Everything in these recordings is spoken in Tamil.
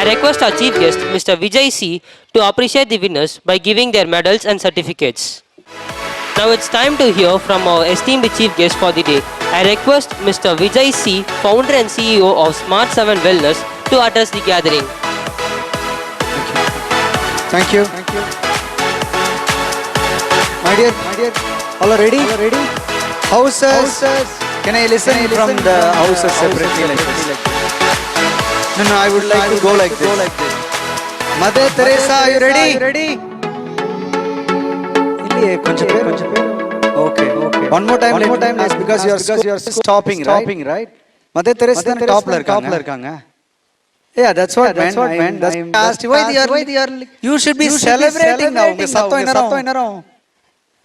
I request our chief guest, Mr. Vijay C, to appreciate the winners by giving their medals and certificates. Now it's time to hear from our esteemed chief guest for the day. I request Mr. Vijay C, founder and CEO of Smart 7 Wellness, to address the gathering. Thank you. My dear, all are ready? Houses. Can I listen from the houses separately like this? No, I would like to go like this. Mother Teresa, are you ready? Okay. One more time. Yes, because you are stopping, right? Mother Teresa is top irukanga. Yeah, that's what man. That's asked why they are. You should be celebrating now.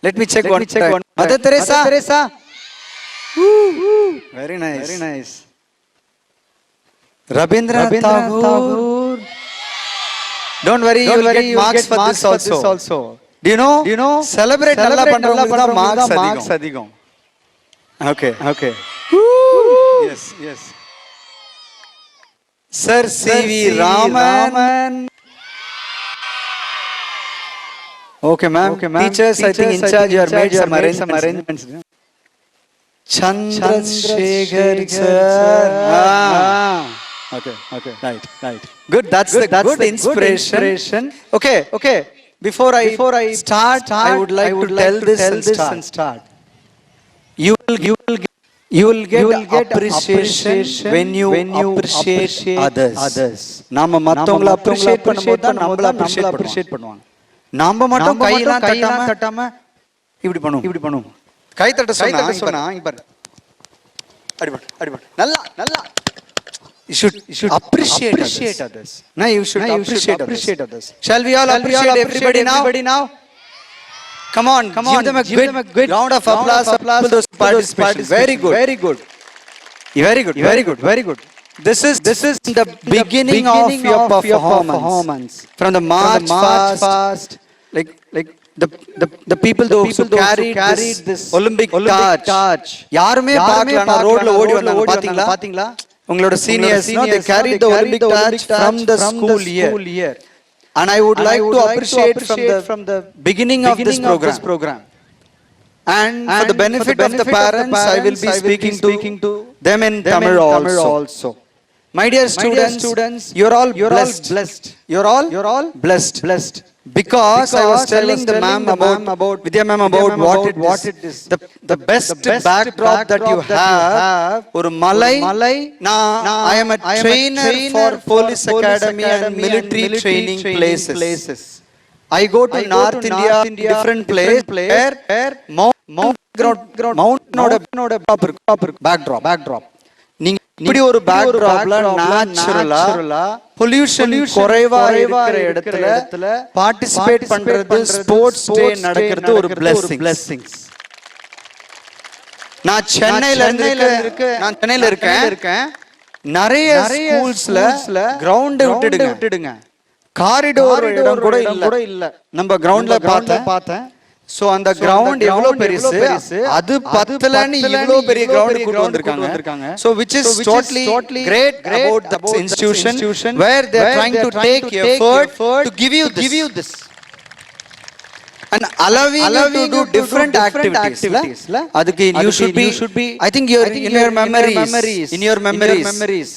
Let me check one time. Mother Teresa. Very nice. Rabindranath Tagore. Don't worry, you will get marks for this also. Do you know? Celebrate nalla pandravanga marks adhigam. Okay. Yes. Sir C.V. Raman. Okay, ma'am. Teachers, I think in charge, you are made some arrangements. Chandrasekhar, sir. Okay. Right. Good. That's the good inspiration. Okay. Before I start, I would like to tell this and start. You will get appreciation when you appreciate others. நாம மத்தவங்கள appreciate பண்ணும்போது தான் நம்மள appreciate பண்ணுவாங்க. நாம மட்டும் கையெல்லாம் தட்டாம இப்படி பண்ணுவோம். கை தட்ட சொன்னா இங்க பாரு. அடிபட்டு. நல்லா. You should appreciate others. Now you should appreciate others. Shall we all appreciate everybody now? Come on. Give them a good round of applause for those participants. Very good. This is the beginning of your performance. From the march past, like the people those who carried this Olympic torch. யாருமே பார்க்கலனா ரோட்ல ஓடி வந்தாங்க பாத்தீங்களா? உங்களோட seniors, they carried the Olympic torch from the school year. And I would like to appreciate from the beginning of this program. And for the benefit of the parents, I will be speaking to them in Tamil also. My dear students, you're all blessed. You're all blessed. Because I was telling the ma'am about Vidya ma'am about what it is. The best backdrop that you have. Or Malay. I am a trainer for police academy and military training places. I go to North India, different place where mountain backdrop. இப்படி ஒரு பேக்ட்ராப்ல நேச்சுரலா பொல்யூஷன் குறைவா இருக்கிற இடத்துல பார்ட்டிசிபேட் பண்றது ஸ்போர்ட்ஸ் டே நடக்கிறது ஒரு பிளெஸிங்ஸ். நான் சென்னையில இருக்கேன். நிறைய ஸ்கூல்ஸ்ல கிரவுண்ட் விட்டுடுங்க. காரிடோர் இடம் கூட இல்ல. நம்ம கிரவுண்ட்ல பார்த்தேன். So அந்த கிரவுண்ட் எவ்வளவு பெருசு, அது பத்தலன்னு இவ்வளவு பெரிய கிரவுண்ட் கொண்டு வந்திருக்காங்க. So which is totally great about the institution where they are trying to take effort to give you this and allowing you to do different activities. அதுக்கு you should be I think in your memories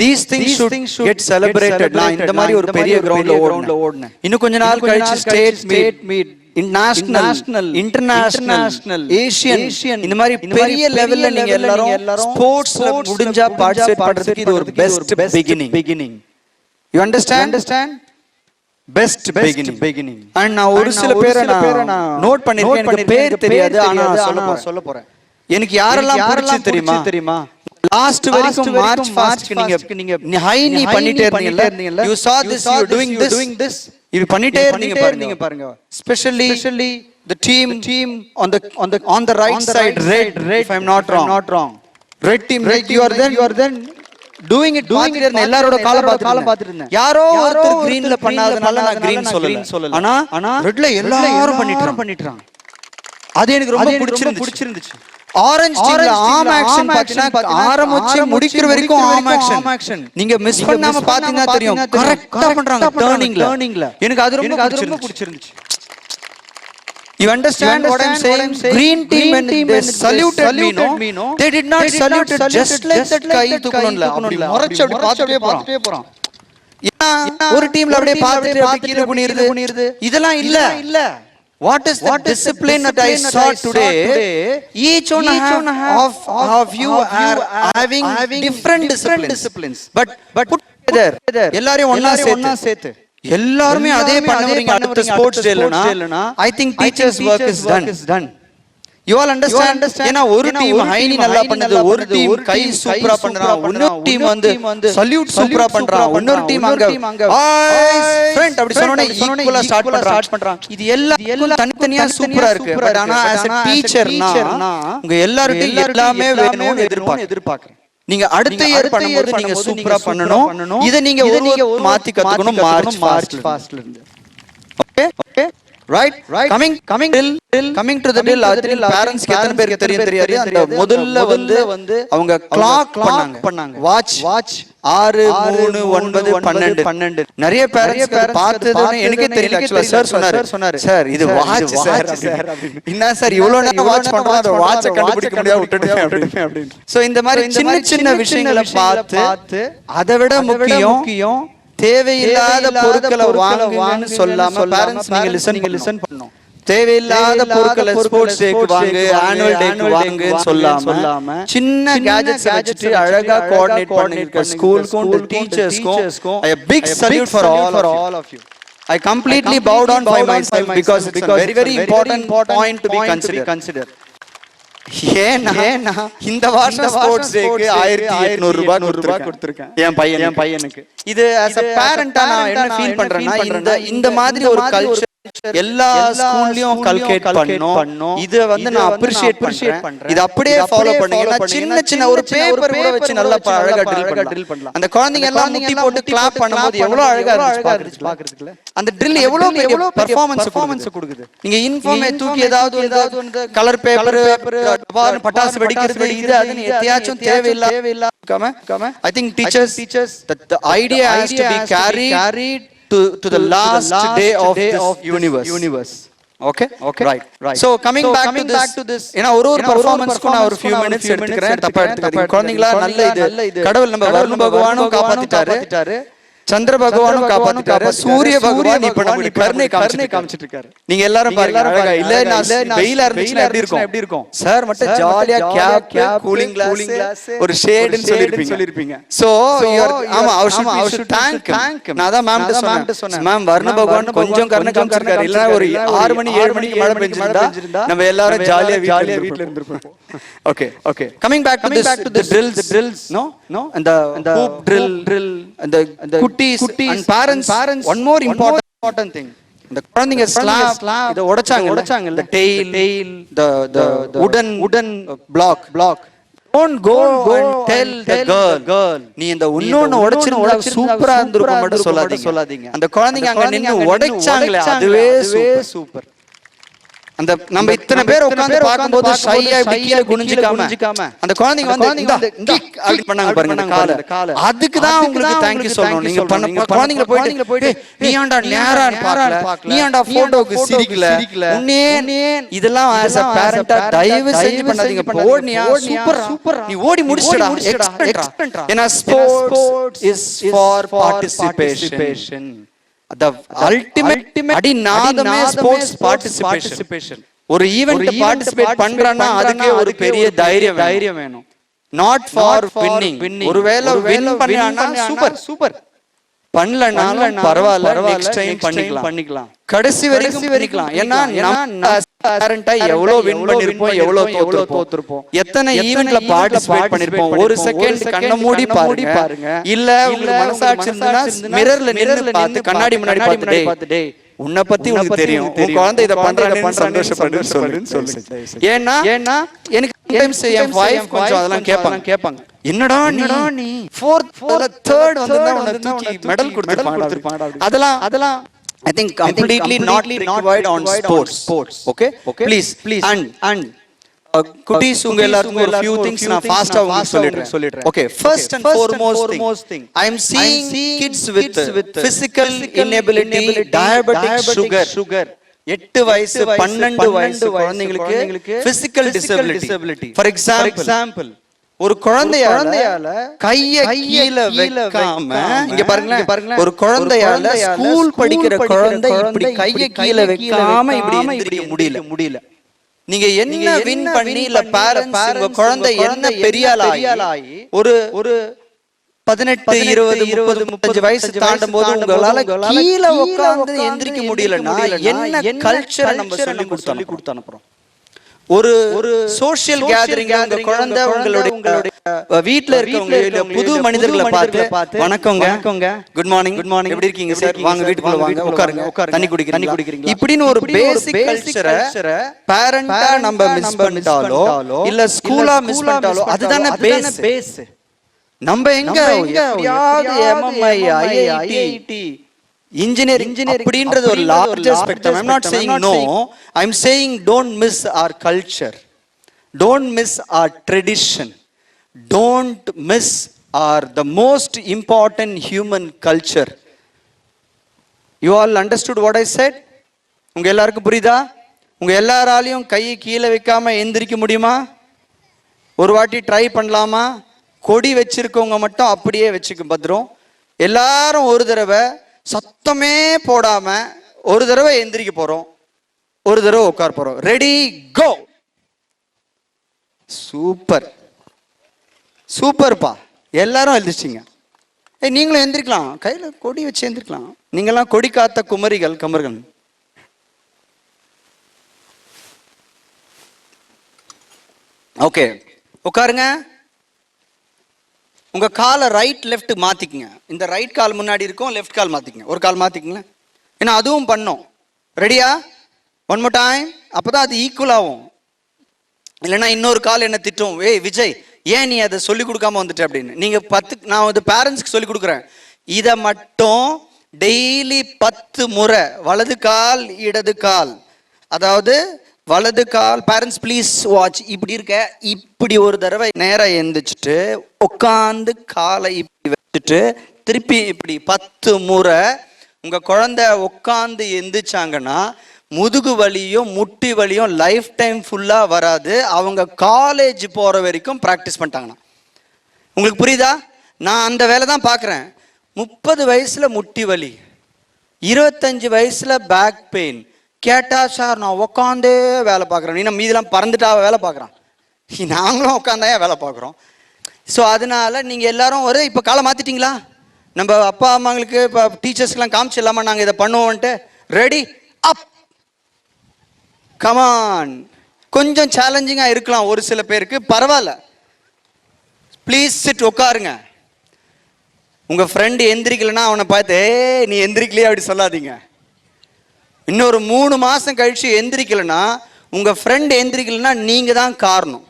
these things should get celebrated. நான் இந்த மாதிரி ஒரு பெரிய கிரவுண்ட்ல ஓடுனேன். இன்னும் கொஞ்ச நாள் கழிச்சு state meet national, international, Asian இந்த மாதிரி பெரிய லெவல்ல நீங்க எல்லாரும் ஸ்போர்ட்ஸ்ல முடிஞ்சா பார்ட்டிசிபேட் பண்றதுக்கு இது ஒரு best beginning. You understand? Best beginning. And நான் ஒரு சில பேரை நான் நோட் பண்ணிருக்கேன். எனக்கு பேர் தெரியாது, ஆனா சொல்ல போறேன். எனக்கு யாரெல்லாம் பிடிச்சு தெரியுமா? லாஸ்ட் வரைக்கும் மார்ச் ஃபாஸ்ட் நீங்க ஹை நீ பண்ணிட்டே இருந்தீங்கல்ல. You saw this, you doing this. இது பண்ணிட்டே இருந்தீங்க பாருங்க. Especially the team on the right side, red, if I'm not wrong. Red team, you are then doing it எல்லாரோட கால பார்த்துட்டு இருந்தேன். யாரோ ஒருத்தர் கிரீன்ல பண்ணாதனால நான் கிரீன் சொல்லல. ஆனா ரெட்ல எல்லாரும் பண்ணிட்டாங்க. அது எனக்கு ரொம்ப பிடிச்சிருந்துச்சு. ஆரஞ்சு டீம்ல ஆம் ஆக்ஷன் பாத்தீங்கன்னா ஆரம்பிச்சு முடிக்கிற வரைக்கும் ஆம் ஆக்ஷன். நீங்க மிஸ் பண்ணாம பாத்தீங்கன்னா தெரியும் கரெக்ட்டா பண்றாங்க டர்னிங்ல. எனக்கு அது ரொம்ப பிடிச்சிருந்துச்சு. You understand what I'm saying? Green team when they saluted me, no, they did not salute just like that கை தூக்கணும்ல. அப்படி முறைச்சு அப்படி பார்த்துட்டே போறான். ஏன்னா ஒரு டீம்ல அப்படியே பார்த்துட்டு அப்படியே கீழ குனியுது. இதெல்லாம் இல்ல. What is the discipline that I saw today? Each one of you are having different disciplines. But put together. எல்லாரையும் ஒண்ணா சேர்த்து எல்லாரும் அதே பண்ணுவீங்க அடுத்த sports டேலனா I think teachers work is done. You all understand? ஏனா ஒரு டீம் ஹைனி நல்லா பண்ணுது, ஒரு டீம் கை சூப்பரா பண்றான், இன்னொரு டீம் வந்து சல்யூட் சூப்பரா பண்றான், இன்னொரு டீம் அங்க ஃப்ரெண்ட் அப்படி சொன்னோனே ஈக்குவலா ஸ்டார்ட் பண்றான். இது எல்லாம் தனித்தனியா சூப்பரா இருக்கு. பட் ஆனா as a டீச்சர்னா உங்க எல்லாரும் எல்லாமே வேணும்னு எதிர்பார்க்கறேன். நீங்க அடுத்த இயர் பண்ணும்போது நீங்க சூப்பரா பண்ணனும். இத நீங்க மாத்தி கத்துக்கணும் மார்ச் இருந்து. Okay right coming to the drill parents க்கு எத்தனை பேருக்கு தெரியாது அந்த முதல்ல வந்து அவங்க clock பண்ணாங்க watch 6 3 9 12 நிறைய பேரண்ட்ஸ் பார்த்ததுனே எனக்கே தெரியல. ஆக்சுவலா சொன்னாரு சார் இது வாட்ச் சார் என்ன சார் இவ்வளவு நேரம் வாட்ச் பண்றோம் அந்த வாட்சை கண்டுபிடிக்க முடியாது விட்டுட்டேன் அப்படின்னு. சோ இந்த மாதிரி சின்ன விஷயங்களை பார்த்து அதை விட முக்கியம் தேவையில்லாத பொருட்களை வாங்குன்னு சொல்லாம பேரண்ட்ஸ் நீங்க லிசன் பண்ணணும். தேவையில்லாத பொருட்களை ஸ்போர்ட்ஸ் டேக்கு வாங்கு, ஆனுவல் டேக்கு வாங்குன்னு சொல்லாம சின்ன கேஜெட்ஸ் வச்சிட்டு அழகா கோஆர்டினேட் பண்ணிருக்க ஸ்கூலுக்கும் டீச்சர்ஸ்க்கும் a big salute for all of you. I completely bow down by myself because it's a very important point to be considered. ஏன்னா இந்த வருஷம் ஸ்போர்ட்ஸ் டேக்கு 1800 ரூபாய் கொடுத்திருக்கேன் என் பையனுக்கு. இது as a parent நான் என்ன ஃபீல் பண்றேன்னா இந்த மாதிரி ஒரு கல்ச்சர் எல்லா ஸ்கூல்லயும் கல்கேட் பண்ணனும். இத வந்து நான் அப்ரிஷியேட் பண்றேன். இது அப்படியே ஃபாலோ பண்ணீங்கன்னா சின்ன ஒரு பேப்பர் கூட வச்சு நல்லா அழகா ட்ரில் பண்ணலாம். அந்த குழந்தைங்க எல்லாம் முட்டி போட்டு கிளாப் பண்ணும்போது எவ்வளவு அழகா இருந்துச்சு பாக்குறதுக்கு. அந்த ட்ரில் எவ்வளவு பெரிய பெர்ஃபார்மன்ஸ் கொடுக்குது. நீங்க இன்ஃபார்மே தூக்கி ஏதாவது கலர் பேப்பர் பட்டாசு வெடிக்கிறது இது அதுன்னு எதையாச்சும் தேவையில்லை. I think teachers the idea has to be carried to the last day of this universe. Okay right so coming back to this ஏனா ஒரு பெர்ஃபார்மன்ஸ் க்கு நான் ஒரு few minutes எடுத்துக்கிறேன். தப்பா எடுத்துக்காதீங்க குழந்தைகளா. நல்ல இது கடவுள் நம்ம வருண பகவானும் காப்பாத்திட்டாரு, சந்திர பகவானும் காப்பாத்திட்டாரு, சூரிய பகவான் இப்ப நம்ம கருணை காமிச்சிட்டு இருக்காரு. நீங்க எல்லாரும் பாருங்க இல்ல நான் வெயிலா இருந்துச்சுனா எப்படி இருக்கும் சார் மட்டும் ஜாலியா கேப் கூலிங் கிளாஸ் ஒரு ஷேட்னு சொல்லிருப்பீங்க. சோ ஆமா I should thank நான் தான் மேம் கிட்ட சொன்னேன் மேம் வருண பகவான் கொஞ்சம் கருணை காமிச்சிருக்காரு. இல்லனா ஒரு 6 மணி 7 மணிக்கு மழை பெஞ்சிருந்தா நம்ம எல்லாரும் ஜாலியா வீட்ல இருந்திருப்போம். Okay coming back to the drills no and the hoop drill and the குட்டீஸ் and parents one more important thing the குழந்தைங்க ஸ்லாப் இத உடைச்சாங்க the tail the wooden block don't go and tell the girl நீ இந்த இன்னொன்னு உடைச்சிருந்தா சூப்பரா இருந்திருக்கும் மட்டும் சொல்லாதீங்க. அந்த குழந்தைங்க அங்க நின்னு உடைச்சாங்களே அதுவே சூப்பர். அந்த நம்ம இத்தனை பேர் உட்கார்ந்து பாக்கும்போது ஷையா இப்படி கீழ குனிஞ்சிக்காம அந்த குழந்தைங்க வந்து அப்படி பண்ணாங்க பாருங்க அந்த கால அதுக்கு தான் உங்களுக்கு थैंक யூ சொல்லணும். நீங்க பண்ண குழந்தைகளை போய்ட்டு நீ ஏன்டா நேரா பார்க்கல, நீ ஏன்டா போட்டோக்கு சிரிக்கல, உன்னே இதெல்லாம் as a parent தயவு செஞ்சு பண்ணாதீங்க. ஓடினியா சூப்பர் நீ ஓடி முடிச்சிடா எக்ஸ்பென்ட்ரா. ஏனா sports is for participation. The ultimate அடி நாதமே ஸ்போர்ட்ஸ் பார்ட்டிசிபேஷன். ஒரு ஈவென்ட் பார்ட்டிசிபேட் பண்றானா அதுக்கே ஒரு பெரிய தைரியம் வேணும். not for winning. ஒருவேளை வின் பண்ணானா சூப்பர் பண்ணலனாலும் பரவாயில்லை நெக்ஸ்ட் டைம் பண்ணிக்கலாம் கடைசி வரைக்கும் பண்ணிக்கலாம். ஏன்னா நம்ம பேரண்டா எவ்வளவு வின் பண்ணிருப்போம் எவ்வளவு தோத்துருப்போம் எத்தனை ஈவென்ட்ல பார்ட்டிசிபேட் பண்ணிருப்போம். ஒரு செகண்ட் கண்ண மூடி பாருங்க. இல்ல உங்களுக்கு மனசாட்சி இருந்தா மிரர்ல நின்னு பார்த்து கண்ணாடி முன்னாடி பார்த்து டேய் உன்னை பத்தி உனக்கு தெரியும், உன் குழந்தை இத பண்றானே சந்தோஷப்படுன்னு சொல்லுங்க. ஏன்னா எனக்கு டைம்ஸ் என் வைஃப் கொஞ்சம் அதெல்லாம் கேட்பாங்க என்னடா நீ fourth third வந்தா உனக்கு தூக்கி மெடல் கொடுத்துருப்பாங்க. அதெல்லாம் I think completely not required on sports. Okay please and குட்டீஸ் உங்க எல்லாருக்கும் ஒரு few things நான் ஃபாஸ்டா உங்களுக்கு சொல்லிடுறேன். Okay, first and foremost thing, I am seeing kids with physical inability, diabetic sugar. 8 வயசு 12 வயசு குழந்தைகளுக்கு physical disability. For example, ஒரு குழந்தையால கைய கீழ வைக்காம, இங்க பாருங்க, ஒரு குழந்தையால ஸ்கூல் படிக்கிற குழந்தை இப்படி கைய கீழ வைக்காம இப்படி எந்திரிக்க முடியல. நீங்க என்ன வின் பண்ணி இல்ல பேரண்ட்ஸ் உங்க குழந்தை என்ன பெரிய ஆளாயி ஒரு 18 20 30 35 வயசு தாண்டும் போது உங்களால கீழ உட்கார்ந்து எந்திரிக்க முடியலன்னா என்ன கல்ச்சரை நம்ம சொல்லி கொடுத்து அனுப்புறோம்? ஒரு சோஷியல் கேதரிங் உங்க குழந்தை உங்களுடைய வீட்ல இருக்கவங்க புது மனிதர்களை பார்த்து வணக்கங்க, குட் மார்னிங் எப்படி இருக்கீங்க சார், வாங்க வீட்டுக்குள்ள வாங்க, உட்காருங்க, தண்ணி குடிக்கிறீங்க இப்படின்னு ஒரு பேசிக் கல்ச்சரை பேரண்டா நம்ம மிஸ் பண்ணிட்டாலோ இல்ல ஸ்கூலா மிஸ் பண்ணிட்டாலோ அதுதானே பேஸ். நம்ம எங்க எப்படியாவது MMI IIT engineering அப்படின்றது ஒரு larger spectrum. I'm not saying no, I'm saying don't miss our culture, don't miss our tradition, don't miss our the most important human culture. You all understood what I said? உங்க எல்லாருக்கும் புரியுதா? உங்க எல்லாராலையும் கையை கீழே வைக்காம எந்திரிக்க முடியுமா? ஒரு வாட்டி ட்ரை பண்ணலாமா? கொடி வச்சிருக்கவங்க மட்டும் அப்படியே வச்சுக்க பத்திரம். எல்லாரும் ஒரு தடவை சத்தமே போடாம ஒரு தடவை எந்திரிக்க போறோம், ஒரு தடவை உட்கார போறோம். Ready go. சூப்பர்ப்பா, எல்லாரும் எழுந்திரிச்சிங்க. நீங்களும் எந்திரிக்கலாம், கையில கொடி வச்சு எந்திரிக்கலாம். நீங்கெல்லாம் கொடி காத்த கமர்கள். ஓகே, உட்காருங்க. உங்க காலை ரைட் லெஃப்ட் மாத்திக்குங்க. இந்த ரைட் கால் முன்னாடி இருக்கும், லெஃப்ட் கால் மாத்திக்குங்க. ஒரு கால் மாத்திக்குங்க. ஏன்னா அதுவும் பண்ணோம். ரெடியா? One more time. அப்பதான் அது ஈக்குவல் ஆகும். இல்லைன்னா இன்னொரு கால் என்ன திட்டும், ஏய் விஜய் ஏன் நீ அதை சொல்லி கொடுக்காம வந்துட்ட அப்படின்னு. நீங்க நான் வந்து பேரண்ட்ஸ்க்கு சொல்லி கொடுக்குறேன். இதை மட்டும் டெய்லி 10 முறை வலது கால் இடது கால், அதாவது வலது கால், பேரண்ட்ஸ் ப்ளீஸ் வாட்ச், இப்படி இருக்க இப்படி ஒரு தடவை நேரம் எந்திரிச்சிட்டு உட்காந்து காலை இப்படி வச்சுட்டு திருப்பி இப்படி 10 முறை உங்க குழந்தை உட்காந்து எந்திரிச்சாங்கன்னா முதுகு வலியும் முட்டி வலியும் லைஃப் டைம் ஃபுல்லா வராது. அவங்க காலேஜ் போற வரைக்கும் ப்ராக்டிஸ் பண்ணிட்டாங்கன்னா. உங்களுக்கு புரியுதா? நான் அந்த வேலை தான் பார்க்குறேன். 30 வயசுல முட்டி வலி, 25 வயசுல பேக் பெயின். கேட்டா சார் நான் உட்காந்தே வேலை பார்க்குறேன், நீ மீதெல்லாம் பறந்துட்டா வேலை பார்க்குறான், நாங்களும் உட்காந்தா வேலை பார்க்குறோம். ஸோ அதனால நீங்கள் எல்லாரும் இப்போ காலை மாற்றிட்டீங்களா? நம்ம அப்பா அம்மாங்களுக்கு இப்போ டீச்சர்ஸ்க்கெலாம் காமிச்சிடலாமா நாங்கள் இதை பண்ணுவோன்ட்டு? ரெடி அப், கமான். கொஞ்சம் சேலஞ்சிங்காக இருக்கலாம் ஒரு சில பேருக்கு, பரவாயில்ல. ப்ளீஸ் சிட், உட்காருங்க. உங்கள் ஃப்ரெண்டு எந்திரிக்கலைன்னா அவனை பார்த்து நீ எந்திரிக்கலையே அப்படி சொல்லாதீங்க. இன்னொரு 3 மாதம் கழிச்சு எந்திரிக்கலைன்னா உங்கள் ஃப்ரெண்டு எந்திரிக்கலைன்னா நீங்கள் தான் காரணம்.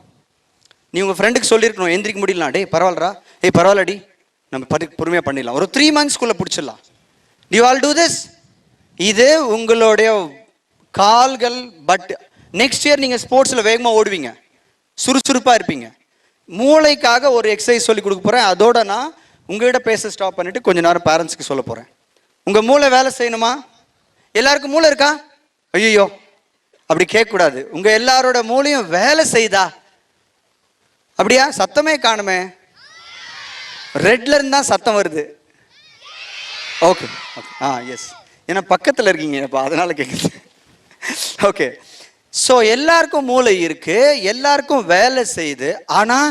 நீ உங்கள் ஃப்ரெண்டுக்கு சொல்லியிருக்கணும் எந்திரிக்க முடியலாம், டே பரவாயில்லடா, பரவாயில்லடி, நம்ம பொறுமையாக பண்ணிடலாம், ஒரு 3 monthsக்குள்ளே பிடிச்சிடலாம். You all do this. இது உங்களுடைய கால்கள். பட் நெக்ஸ்ட் இயர் நீங்கள் ஸ்போர்ட்ஸில் வேகமாக ஓடுவீங்க, சுறுசுறுப்பாக இருப்பீங்க. மூளைக்காக ஒரு எக்ஸசைஸ் சொல்லி கொடுக்க போகிறேன். அதோட நான் உங்கள்கிட்ட பேச ஸ்டாப் பண்ணிவிட்டு கொஞ்ச நேரம் பேரண்ட்ஸ்க்கு சொல்ல போகிறேன். உங்கள் மூளை வேலை செய்யணுமா? எல்லாருக்கும் மூளை இருக்கா? ஐயோ அப்படி கேட்கக்கூடாது. உங்கள் எல்லாரோட மூளையும் வேலை செய்தா? அப்படியா? சத்தமே காணுமே. ரெட்ல இருந்தா சத்தம் வருது. ஓகே எஸ், ஏன்னா பக்கத்தில் இருக்கீங்க இப்போ அதனால கேட்குது. ஓகே, ஸோ எல்லாருக்கும் மூளை இருக்கு, எல்லாருக்கும் வேலை செய்யுது. ஆனால்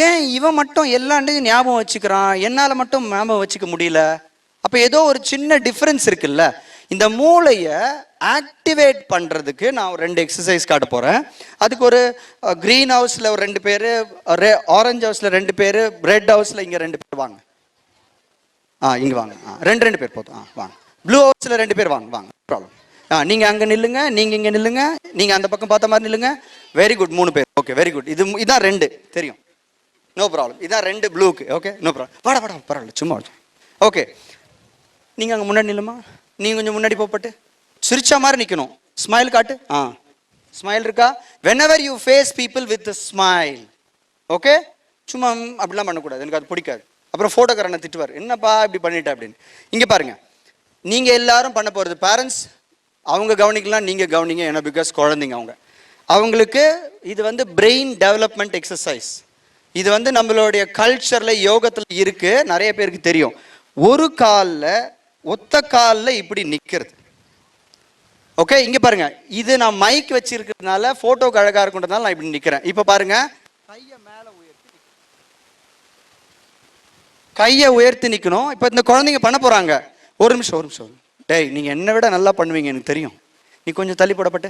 ஏன் இவன் மட்டும் எல்லாண்டையும் ஞாபகம் வச்சுக்கிறான், என்னால் மட்டும் ஞாபகம் வச்சுக்க முடியல? அப்போ ஏதோ ஒரு சின்ன டிஃப்ரென்ஸ் இருக்குல்ல. இந்த மூளையை ஆக்டிவேட் பண்ணுறதுக்கு நான் 2 எக்ஸசைஸ் காட்ட போகிறேன். அதுக்கு ஒரு க்ரீன் ஹவுஸில் ஒரு 2 பேர், ஆரஞ்சு ஹவுஸில் 2 பேர், ரெட் ஹவுஸில் இங்கே 2 பேர் வாங்க. இங்கே வாங்க. 2 பேர் போதும். வாங்க. ப்ளூ ஹவுஸில் 2 பேர் வாங்க. ப்ராப்ளம். நீங்கள் அங்கே நில்லுங்க, நீங்கள் இங்கே நில்லுங்க, நீங்கள் அந்த பக்கம் பார்த்த மாதிரி நில்லுங்க. வெரி குட், 3 பேர். Okay, very good. இதான் 2 தெரியும், நோ ப்ராப்ளம். இதான் 2 ப்ளூக்கு. Okay, no problem. வாடா பரவாயில்ல, சும்மா. ஓகே, நீங்கள் அங்கே முன்னாடி நில்லுமா, நீங்கள் கொஞ்சம் முன்னாடி போப்பட்டு சிரிச்சா மாதிரி நிற்கணும். ஸ்மைல் காட்டு. ஸ்மைல் இருக்கா? whenever you face people with a smile, okay, சும்மா அப்படிலாம் பண்ணக்கூடாது, எனக்கு அது பிடிக்காது. அப்புறம் ஃபோட்டோக்காரனை திட்டுவார், என்னப்பா இப்படி பண்ணிட்ட அப்படின்னு. இங்கே பாருங்க, நீங்கள் எல்லாரும் பண்ண போகிறது, பேரண்ட்ஸ் அவங்க கவனிக்கலாம், நீங்கள் கவனிங்க, ஏன்னா பிகாஸ் குழந்தைங்க அவங்களுக்கு இது வந்து பிரெயின் டெவலப்மெண்ட் எக்ஸசைஸ். இது வந்து நம்மளுடைய கல்ச்சரில் யோகத்தில் இருக்குது, நிறைய பேருக்கு தெரியும். ஒரு காலில் ஒத்த காலில் இப்படி நிற்கிறது. ஓகே, இங்கே பாருங்க, இது நான் மைக் வச்சிருக்கிறதுனால ஃபோட்டோக்கு அழகாக இருக்குன்றதுனால நான் இப்படி நிற்கிறேன். இப்போ பாருங்க, கையை உயர்த்தி நிற்கணும். இப்போ இந்த குழந்தைங்க பண்ண போகிறாங்க. ஒரு நிமிஷம். டேய், நீங்கள் என்னை விட நல்லா பண்ணுவீங்க எனக்கு தெரியும், நீ கொஞ்சம் தள்ளி போடப்பட்டு.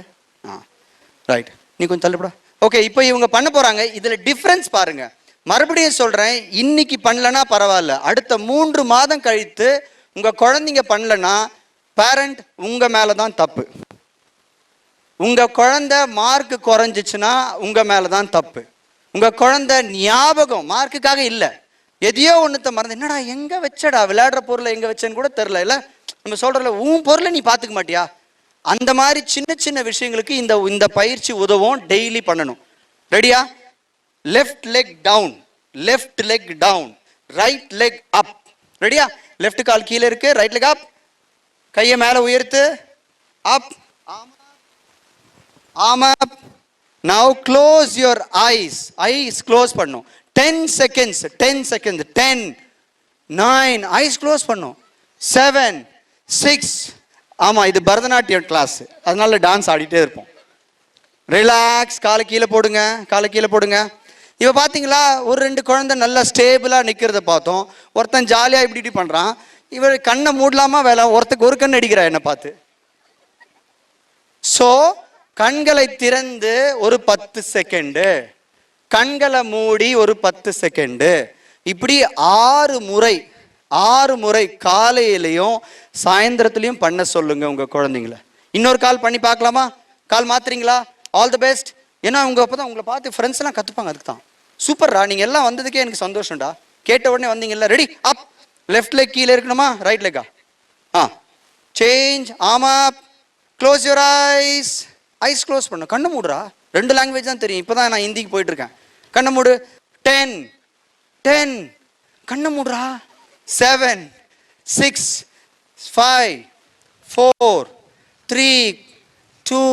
ரைட், நீ கொஞ்சம் தள்ளி போட. ஓகே, இப்போ இவங்க பண்ண போகிறாங்க. இதில் டிஃப்ரென்ஸ் பாருங்க. மறுபடியும் சொல்கிறேன், இன்னைக்கு பண்ணலன்னா பரவாயில்ல, அடுத்த 3 மாதம் கழித்து உங்கள் குழந்தைங்க பண்ணலன்னா பேரண்ட் உங்கள் மேலே தான் தப்பு. உங்கள் குழந்தை மார்க் குறைஞ்சிச்சுன்னா உங்கள் மேலே தான் தப்பு. உங்கள் குழந்தை ஞாபகம் மார்க்குக்காக இல்லை, எதையோ ஒன்றுத்த மறந்து, என்னடா எங்கே வச்சடா, விளையாடுற பொருளை எங்கே வச்சேன்னு கூட தெரில, இல்லை நம்ம சொல்கிறல உன் பொருளை நீ பார்த்துக்க மாட்டியா, அந்த மாதிரி சின்ன சின்ன விஷயங்களுக்கு இந்த பயிற்சி உதவும். டெய்லி பண்ணணும். ரெடியா? Left leg down, left leg down, right leg up. ரெடியா? லெஃப்ட் கால் கீழே இருக்கு, ரைட் லெக் அப், கையை மேலே உயர்த்து, அப், ஆம் up. Now close your eyes close பண்ணும். 10 செகண்ட்ஸ் 10, 9, ஐஸ் க்ளோஸ் பண்ணும். 7, 6. ஆமாம், இது பரதநாட்டியம் கிளாஸ், அதனால டான்ஸ் ஆடிட்டே இருப்போம். ரிலாக்ஸ், காலை கீழே போடுங்க. இப்போ பார்த்தீங்களா, ஒரு 2 குழந்தை நல்லா ஸ்டேபிளாக நிற்கிறத பார்த்தோம். ஒருத்தன் ஜாலியாக இப்படி பண்ணுறான். இவர் கண்ணை மூடலாமா வேலை, ஒருத்தருக்கு ஒரு கண் அடிக்கிறா என்னை பார்த்து. ஸோ கண்களை திறந்து ஒரு 10 செகண்டு, கண்களை மூடி ஒரு 10 செகண்டு, இப்படி 6 முறை காலையிலையும் சாயந்தரத்துலையும் பண்ண சொல்லுங்க உங்க குழந்தைங்கள. இன்னொரு கால் பண்ணி பார்க்கலாமா? கால் மாத்துறீங்களா? All the best. ஏன்னா அப்பதான் உங்களை பார்த்து ஃப்ரெண்ட்ஸ் எல்லாம் கத்துப்பாங்க. அதுக்கு தான் சூப்பர்ரா, நீங்க எல்லாம் வந்ததுக்கே எனக்கு சந்தோஷம்டா. கேட்ட உடனே வந்தீங்கல்ல. ரெடி அப், லெஃப்ட் லெக் கீழே இருக்கணுமா, ரைட் லெக்கா? சேஞ்ச், ஆம் அப், க்ளோஸ் யுவர் ஐஸ் க்ளோஸ் பண்ணு. கண்ணை மூடுறா. 2 லாங்குவேஜ் தான் தெரியும், இப்போதான் நான் ஹிந்திக்கு போயிட்டு இருக்கேன். கண்ணை மூடு. 10, கண்ணை மூடுறா. 7, 6, 5, 4, 3, 2,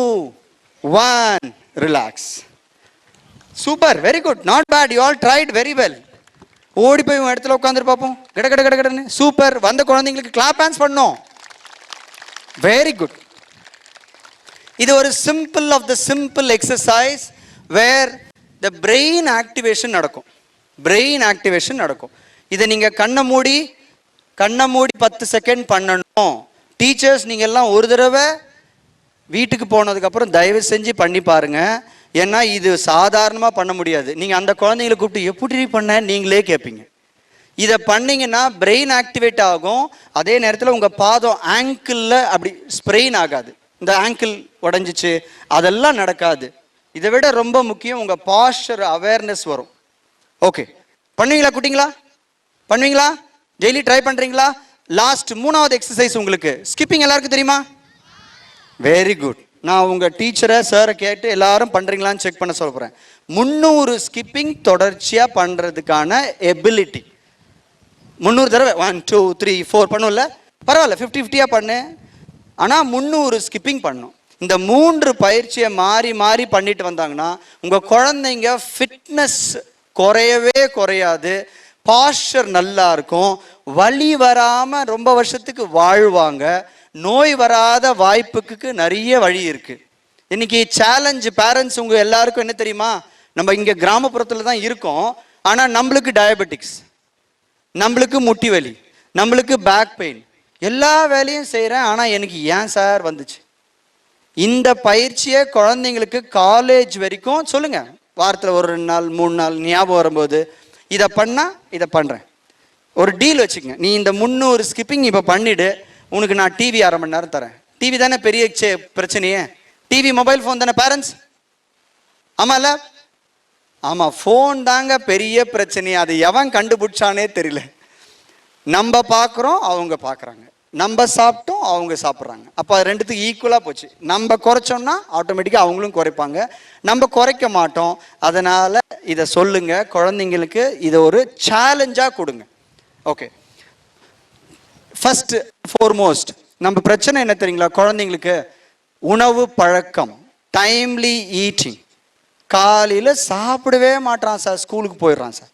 1, relax. Super, very good, not bad, you all tried very well. ஓடி போய் உன் இடத்துல உட்காந்துட்டு பார்ப்போம். கடன்னு சூப்பர். வந்த குழந்தைங்களுக்கு கிளாப் ஹேண்ட்ஸ் பண்ணோம். Very good. இது ஒரு simple of the simple exercise where the brain activation நடக்கும். இதை நீங்க கண்ணை மூடி 10 செகண்ட் பண்ணணும். டீச்சர்ஸ் நீங்க எல்லாம் ஒரு தடவை வீட்டுக்கு போனதுக்கு அப்புறம் தயவு செஞ்சு பண்ணி பாருங்க. ஏன்னா இது சாதாரணமாக பண்ண முடியாது. நீங்க அந்த குழந்தைங்களை கூப்பிட்டு எப்படி பண்ண நீங்களே கேட்பீங்க. இதை பண்ணீங்கன்னா பிரெயின் ஆக்டிவேட் ஆகும். அதே நேரத்தில் உங்க பாதம் ஆங்கிளில் அப்படி ஸ்ப்ரெயின் ஆகாது. இந்த ஆங்கிள் உடஞ்சிச்சு அதெல்லாம் நடக்காது. இதை விட ரொம்ப முக்கியம், உங்க பாஸ்டர் அவேர்னஸ் வரும். ஓகே, பண்ணுவீங்களா குட்டிங்களா? பண்ணுவீங்களா? டெய்லி ட்ரை பண்றீங்களா? லாஸ்ட் 3வது எக்ஸசைஸ் உங்களுக்கு ஸ்கிப்பிங் எல்லாருக்கும் தெரியுமா? Very good. நான் உங்க டீச்சரை சாரை கேட்டு எல்லாரும் பண்றீங்களான்னு செக் பண்ண சொல்ல போறேன். 300 ஸ்கிப்பிங் தொடர்ச்சியா பண்றதுக்கான எபிலிட்டி. 300 தடவை 1, 2, 3, 4 பண்ணும்ல, பரவாயில்ல, 50-50 பண்ணு. ஆனால் 300 ஸ்கிப்பிங் பண்ணும். இந்த 3 பயிற்சியை மாறி பண்ணிட்டு வந்தாங்கன்னா உங்க குழந்தைங்க ஃபிட்னஸ் குறையவே குறையாது, பாஸ்டர் நல்லா இருக்கும், வலி வராம ரொம்ப வருஷத்துக்கு வாழ்வாங்க, நோய் வராத வாய்ப்புக்கு நிறைய வழி இருக்கு. இன்னைக்கு சேலஞ்சு பேரண்ட்ஸ் உங்க எல்லாருக்கும் என்ன தெரியுமா? நம்ம இங்க கிராமப்புறத்துல தான் இருக்கோம், ஆனா நம்மளுக்கு டயபெட்டிக்ஸ், நம்மளுக்கு முட்டி வலி, நம்மளுக்கு பேக் பெயின், எல்லா வேலையும் செய்கிறேன், ஆனால் எனக்கு ஏன் சார் வந்துச்சு? இந்த பயிற்சியை குழந்தைங்களுக்கு காலேஜ் வரைக்கும் சொல்லுங்க. வாரத்தில் ஒரு 2 நாள் 3 நாள் ஞாபகம் வரும்போது இதை பண்ணால் இதை பண்ணுறேன். ஒரு டீல் வச்சுக்கங்க. நீ இந்த 300 ஸ்கிப்பிங் இப்போ பண்ணிவிடு, உனக்கு நான் டிவி 1/2 மணி நேரம் தரேன். டிவி தானே பெரிய பிரச்சனையே. டிவி மொபைல் ஃபோன் தானே பேரண்ட்ஸ்? ஆமாம்ல? ஆமாம், ஃபோன் தாங்க பெரிய பிரச்சனையே. அது எவன் கண்டுபிடிச்சானே தெரியல. நம்ம பார்க்குறோம், அவங்க பார்க்குறாங்க. நம்ம சாப்பிட்டோம், அவங்க சாப்பிட்றாங்க. அப்போ அது ரெண்டுத்துக்கு ஈக்குவலாக போச்சு. நம்ம குறைச்சோம்னா ஆட்டோமேட்டிக்காக அவங்களும் குறைப்பாங்க. நம்ம குறைக்க மாட்டோம். அதனால் இதை சொல்லுங்க குழந்தைங்களுக்கு, இதை ஒரு சேலஞ்சாக கொடுங்க. ஓகே, ஃபர்ஸ்ட் ஃபோர்மோஸ்ட் நம்ம பிரச்சனை என்ன தெரியுங்களா? குழந்தைங்களுக்கு உணவு பழக்கம், டைம்லி ஈட்டிங். காலையில் சாப்பிடவே மாட்டான் சார், ஸ்கூலுக்கு போயிடுறான் சார்.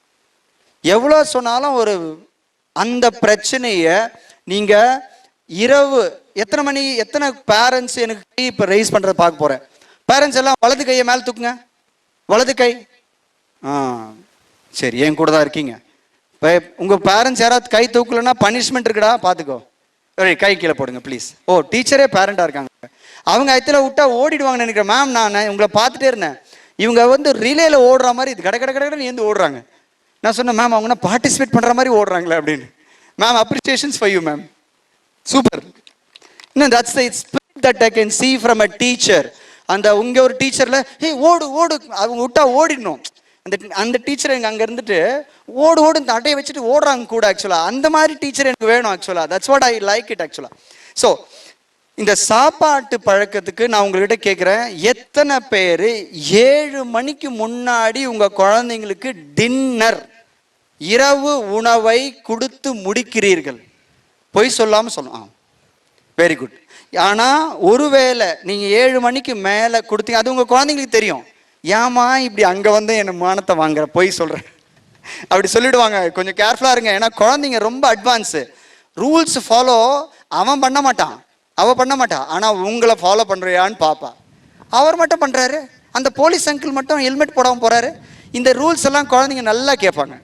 எவ்வளோ சொன்னாலும் ஒரு அந்த பிரச்சனையை நீங்கள் இரவு எத்தனை மணி, எத்தனை பேரண்ட்ஸ் எனக்கு இப்போ ரைஸ் பண்ணுறதை பார்க்க போகிறேன். பேரண்ட்ஸ் எல்லாம் வலது கையை மேலே தூக்குங்க. வலது கை. சரி, என் கூட தான் இருக்கீங்க. இப்போ உங்கள் பேரண்ட்ஸ் யாராவது கை தூக்கலன்னா பனிஷ்மெண்ட் இருக்குடா, பார்த்துக்கோ. கை கீழே போடுங்க ப்ளீஸ். ஓ, டீச்சரே பேரண்டாக இருக்காங்க. அவங்க ஐத்தில் விட்டா ஓடிடுவாங்கன்னு நினைக்கிறேன். மேம் நான் உங்களை பார்த்துட்டே இருந்தேன். இவங்க வந்து ரிலேல ஓடுற மாதிரி இது கடை கடை கடைன்னு ஏந்து ஓடுறாங்க. நான் சொன்னேன், மேம் அவங்க பார்ட்டிசிபேட் பண்ணுற மாதிரி ஓடுறாங்களே அப்படின்னு. Ma'am appreciations for you ma'am, super. இன்னும் that's the spirit that I can see from a teacher. அந்த உங்க ஒரு டீச்சர்ல ஹே ஓடு ஓடு அவங்க விட்டா ஓடிடணும். அந்த டீச்சர் எனக்கு அங்கே இருந்துட்டு ஓடு ஓடு இந்த அட்டையை வச்சுட்டு ஓடுறாங்க கூட. ஆக்சுவலாக அந்த மாதிரி டீச்சர் எனக்கு வேணும். ஆக்சுவலாக that's what I like it ஆக்சுவலாக. ஸோ இந்த சாப்பாட்டு பழக்கத்துக்கு நான் உங்கள்கிட்ட கேட்குறேன், எத்தனை பேர் 7 மணிக்கு முன்னாடி உங்கள் குழந்தைங்களுக்கு டின்னர், இரவு உணவை கொடுத்து முடிக்கிறீர்கள்? பொய் சொல்லாமல் சொல்லணும். Very good. ஆனால் ஒருவேளை நீங்கள் 7 மணிக்கு மேலே கொடுத்தீங்க, அது உங்கள் குழந்தைங்களுக்கு தெரியும். ஏமா இப்படி அங்கே வந்து என்ன மானத்தை வாங்குற, பொய் சொல்கிறேன் அப்படி சொல்லிடுவாங்க. கொஞ்சம் கேர்ஃபுல்லாக இருங்க. ஏன்னா குழந்தைங்க ரொம்ப அட்வான்ஸு. ரூல்ஸ் ஃபாலோ அவன் பண்ண மாட்டான், அவள் பண்ண மாட்டான். ஆனால் உங்களை ஃபாலோ பண்ணுறியான்னு பாப்பா. அவர் மட்டும் பண்ணுறாரு. அந்த போலீஸ் அங்கிள் மட்டும் ஹெல்மெட் போடாமல் போகிறாரு. இந்த ரூல்ஸ் எல்லாம் குழந்தைங்க நல்லா கேட்பாங்க.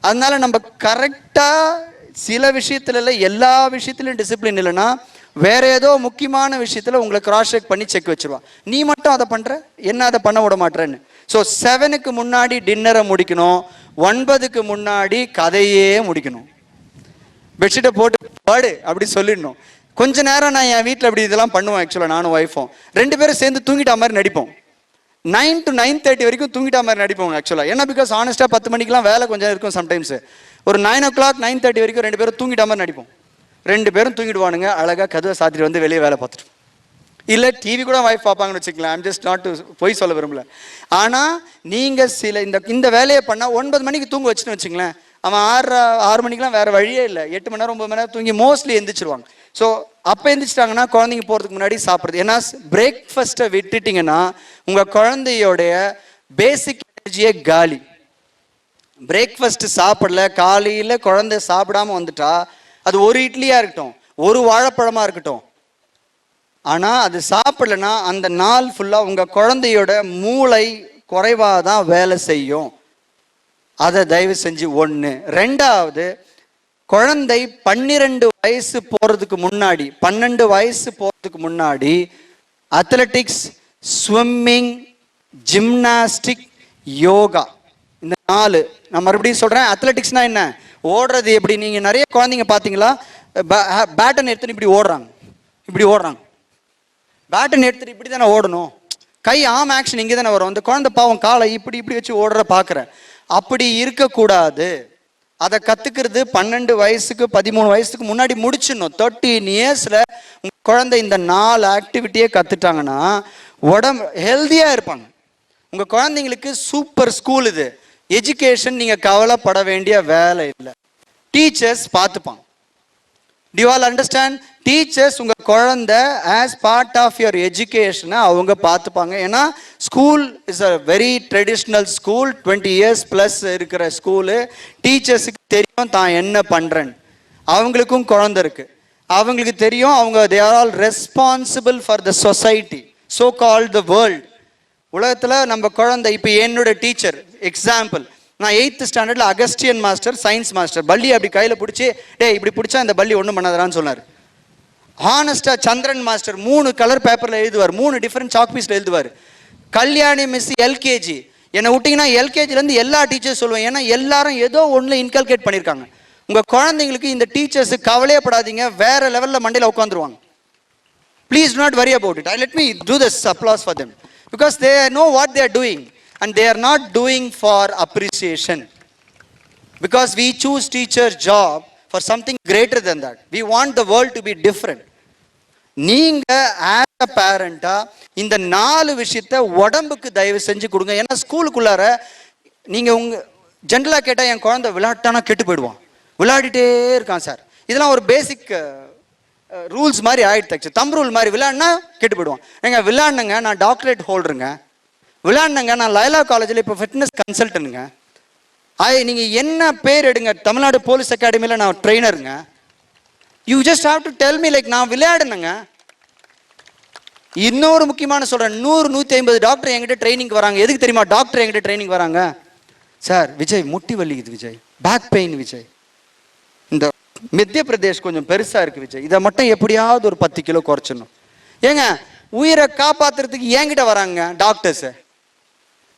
அதனால நம்ம கரெக்டாக சில விஷயத்துல இல்லை, எல்லா விஷயத்துலையும் டிசிப்ளின் இல்லைன்னா வேற ஏதோ முக்கியமான விஷயத்தில் உங்களை கிராஸ் செக் பண்ணி செக் வச்சிருவான். நீ மட்டும் அதை பண்ணுற, என்ன அதை பண்ண விட மாட்டேன்னு. ஸோ 7க்கு முன்னாடி டின்னரை முடிக்கணும், 9க்கு முன்னாடி கதையே முடிக்கணும். பெட்ஷீட்டை போட்டு பாடு அப்படி சொல்லிடணும். கொஞ்ச நேரம் நான் என் வீட்டில் அப்படி இதெல்லாம் பண்ணுவேன். ஆக்சுவலாக நானும் ஒய்ஃபும் 2 பேரும் சேர்ந்து தூங்கிட்ட மாதிரி நடிப்போம். 9 to 9:30 வரைக்கும் தூங்கிட்ட மாதிரி நடிப்போம் ஆக்சுவலாக. ஏன்னா பிகாஸ் ஆனஸ்ட்டாக 10 மணிக்கெலாம் வேலை கொஞ்சம் இருக்கும் சம்டைம்ஸ். ஒரு 9 o'clock 9:30 வரைக்கும் 2 பேரும் தூங்கிட்ட மாதிரி நடிப்போம். 2 பேரும் தூங்கிடுவானுங்க. அழகாக கதவை சாத்திட்டு வந்து வெளியே வேலை பார்த்துட்டு, இல்லை டிவி கூட ஒய்ஃப் பார்ப்பாங்கன்னு வச்சுக்கலாம். ஐம் ஜஸ்ட் நாட் டு பொய் சொல்ல விரும்பல. ஆனால் நீங்கள் சில இந்த வேலையை பண்ணால் 9 மணிக்கு தூங்க வச்சுன்னு வச்சுங்களேன், அவன் 6 மணிக்கெலாம் வேறு வழியே இல்லை. 8 மணி நேரம் 9 மணி நேரம் தூங்கி மோஸ்ட்லி எந்திரிச்சிருவாங்க. ஸோ அப்போ எந்திரிச்சிட்டாங்கன்னா குழந்தைங்க போகிறதுக்கு முன்னாடி சாப்பிட்றது. ஏன்னா பிரேக்ஃபாஸ்ட்டை விட்டுட்டிங்கன்னா உங்கள் குழந்தையோடைய பேசிக் எனர்ஜியே காலி. பிரேக்ஃபாஸ்ட் சாப்பிடல, காலையில் குழந்தை சாப்பிடாம வந்துட்டா அது ஒரு இட்லியாக இருக்கட்டும், ஒரு வாழைப்பழமாக இருக்கட்டும், ஆனால் அது சாப்பிடலன்னா அந்த நாள் ஃபுல்லாக உங்கள் குழந்தையோட மூளை குறைவாக தான் வேலை செய்யும். அதை தயவு செஞ்சு. 1. 2வது, குழந்தை 12 வயசு போகிறதுக்கு முன்னாடி, 12 வயசு போகிறதுக்கு முன்னாடி அத்லெட்டிக்ஸ், ஸ்விம்மிங், ஜிம்னாஸ்டிக், யோகா, இந்த 4. நான் மறுபடியும் சொல்கிறேன், அத்லெட்டிக்ஸ்னால் என்ன? ஓடுறது. எப்படி நீங்கள் நிறைய குழந்தைங்க பார்த்தீங்களா, பேட்டன் எடுத்துட்டு இப்படி ஓடுறாங்க, இப்படி ஓடுறாங்க. பேட்டன் எடுத்துட்டு இப்படி தானே ஓடணும், கை ஆம் ஆக்ஷன் இங்கே தானே வரும். அந்த குழந்தை பாவம் காலை இப்படி இப்படி வச்சு ஓடுற பார்க்குறேன். அப்படி இருக்கக்கூடாது. அதை கற்றுக்கிறது 12 வயசுக்கு 13 வயசுக்கு முன்னாடி முடிச்சிடணும். 13 இயர்ஸில் உங்கள் குழந்தை இந்த 4 ஆக்டிவிட்டியே கற்றுட்டாங்கன்னா உடம்பு ஹெல்த்தியாக இருப்பாங்க. உங்கள் குழந்தைங்களுக்கு சூப்பர் ஸ்கூல் இது. எஜுகேஷன் நீங்கள் கவலைப்பட வேண்டிய வேலை இல்லை. டீச்சர்ஸ் பார்த்துப்பாங்க. Do you all understand? Teachers உங்கள் குழந்தை ஆஸ் பார்ட் ஆஃப் யுவர் எஜுகேஷனை அவங்க பார்த்துப்பாங்க. ஏன்னா school is a very traditional school, 20 years plus இருக்கிற ஸ்கூலு. டீச்சர்ஸுக்கு தெரியும் தான் என்ன பண்ணுறேன்னு. அவங்களுக்கும் குழந்தை இருக்குது, அவங்களுக்கு தெரியும். அவங்க they are all responsible for the society, so called the world. உலகத்தில் நம்ம குழந்தை, இப்போ என்னோட டீச்சர் எக்ஸாம்பிள், நான் 8th ஸ்டாண்டர்டில் அகஸ்டியன் மாஸ்டர், சயின்ஸ் மாஸ்டர், பள்ளி அப்படி கையில் பிடிச்சி இப்படி பிடிச்சா இந்த பள்ளி ஒன்றும் பண்ணாதான்னு சொன்னார். ஹானஸ்டாக சந்திரன் மாஸ்டர் 3 கலர் பேப்பரில் எழுதுவார், 3 டிஃப்ரெண்ட் சாக் பீஸில் எழுதுவார். கல்யாணி மிஸ் எல்கேஜி, என்னை விட்டிங்கன்னா எல்கேஜிலேருந்து எல்லா டீச்சர்ஸ் சொல்லுவேன். ஏன்னா எல்லாரும் ஏதோ ஒன்றில் இன்கல்கேட் பண்ணியிருக்காங்க. உங்கள் குழந்தைங்களுக்கு இந்த டீச்சர்ஸு கவலையப்படாதீங்க, வேறு லெவலில் மண்டையில் உட்காந்துருவாங்க. Please do not worry about it. Let me do this applause for them because they know what they are doing and they are not doing for appreciation. Because we choose teacher job for something greater than that. We want the world to be different. நீங்க as a parent இந்த 4 விஷயத்தை உடம்புக்கு தயவு செஞ்சு கொடுங்க. ஏன்னா ஸ்கூலுக்குள்ளார நீங்க உங்க ஜென்ரலா கேட்டா என் குழந்தை விளையாட்டானா கெட்டு போயிடுவான், விளையாடிட்டே இருக்கான் சார். இதெல்லாம் ஒரு பேசிக் ரூல்ஸ் மாதிரி ஆயிடுச்சு, தம் ரூல் மாதிரி. விளையாடினா கெட்டு போயிடுவான். எங்க விளையாடுங்க, நான் டாக்டரேட் ஹோல்டருங்க. விளையாடுங்க, நான் லைலா காலேஜில் இப்போ ஃபிட்னஸ் கன்சல்டன்ட்ங்க. நீங்கள் என்ன பேர் எடுங்க, தமிழ்நாடு போலீஸ் அகாடமியில் நான் ட்ரெயினருங்க. You just have to tell me like நான் விளையாடுனுங்க. இன்னொரு முக்கியமான சொல்கிறேன், 100-150 டாக்டர் என்கிட்ட ட்ரைனிங் வராங்க. எதுக்கு தெரியுமா டாக்டர் என்கிட்ட ட்ரைனிங் வராங்க? சார் விஜய் முட்டி வலிக்குது விஜய், பேக் பெயின் விஜய், இந்த மத்திய பிரதேஷ் கொஞ்சம் பெருசாக இருக்குது விஜய், இதை மட்டும் எப்படியாவது ஒரு 10 கிலோ குறைச்சிடணும். ஏங்க உயிரை காப்பாற்றுறதுக்கு என்கிட்ட வராங்க டாக்டர்ஸு.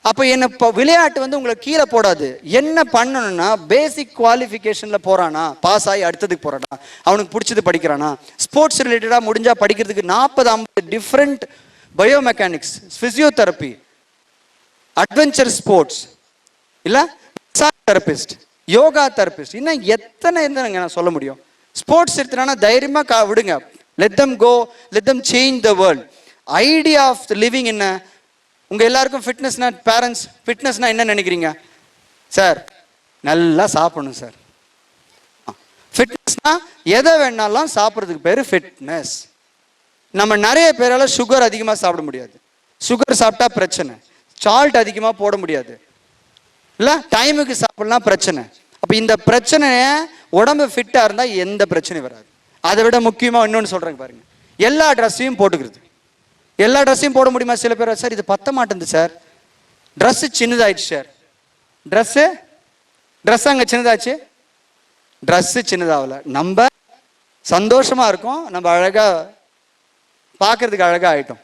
அப்போ என்ன விளையாட்டு வந்து உங்களை கீழே போடாது. என்ன பண்ணணும்னா பேசிக் குவாலிஃபிகேஷனில் போகிறானா, பாஸ் ஆகி அடுத்ததுக்கு போகிறானா, அவனுக்கு பிடிச்சது படிக்கிறானா, ஸ்போர்ட்ஸ் ரிலேட்டடாக முடிஞ்சால் படிக்கிறதுக்கு 40-50 different biomechanics, physiotherapy, adventure sports, இல்லை தெரபிஸ்ட், யோகா தெரபிஸ்ட், இன்னும் எத்தனை என்னங்க நான் சொல்ல முடியும். ஸ்போர்ட்ஸ் எடுத்துனா தைரியமாக விடுங்க. Let them go, let them change the world. Idea of the living என்ன? உங்க எல்லாருக்கும் ஃபிட்னஸ்னா, பேரண்ட்ஸ் ஃபிட்னஸ்னா என்ன நினைக்கிறீங்க? சார் நல்லா சாப்பிடணும் சார். ஃபிட்னஸ்னா எதை வேணாலும் சாப்பிட்றதுக்கு பேர் ஃபிட்னஸ். நம்ம நிறைய பேரால சுகர் அதிகமாக சாப்பிட முடியாது. சுகர் சாப்பிட்டா பிரச்சனை. சால்ட் அதிகமாக போட முடியாது, இல்லை டைமுக்கு சாப்பிடலாம் பிரச்சனை. அப்போ இந்த பிரச்சனையை உடம்பு ஃபிட்டாக இருந்தால் எந்த பிரச்சனையும் வராது. அதை விட முக்கியமாக இன்னொன்று சொல்கிறேங்க பாருங்க, எல்லா ட்ரெஸ்ஸையும் போட்டுக்கிறது. எல்லா ட்ரெஸ்ஸையும் போட முடியுமா? சில பேர் சார் இது பத்த மாட்டேங்குது சார், ட்ரெஸ்ஸு சின்னதாயிடுச்சு சார். ட்ரெஸ் அங்கே சின்னதாச்சு, ட்ரெஸ்ஸு சின்னதாகல, நம்ம சந்தோஷமாக இருக்கும், நம்ம அழகாக பார்க்கறதுக்கு அழகாக ஆகிட்டோம்.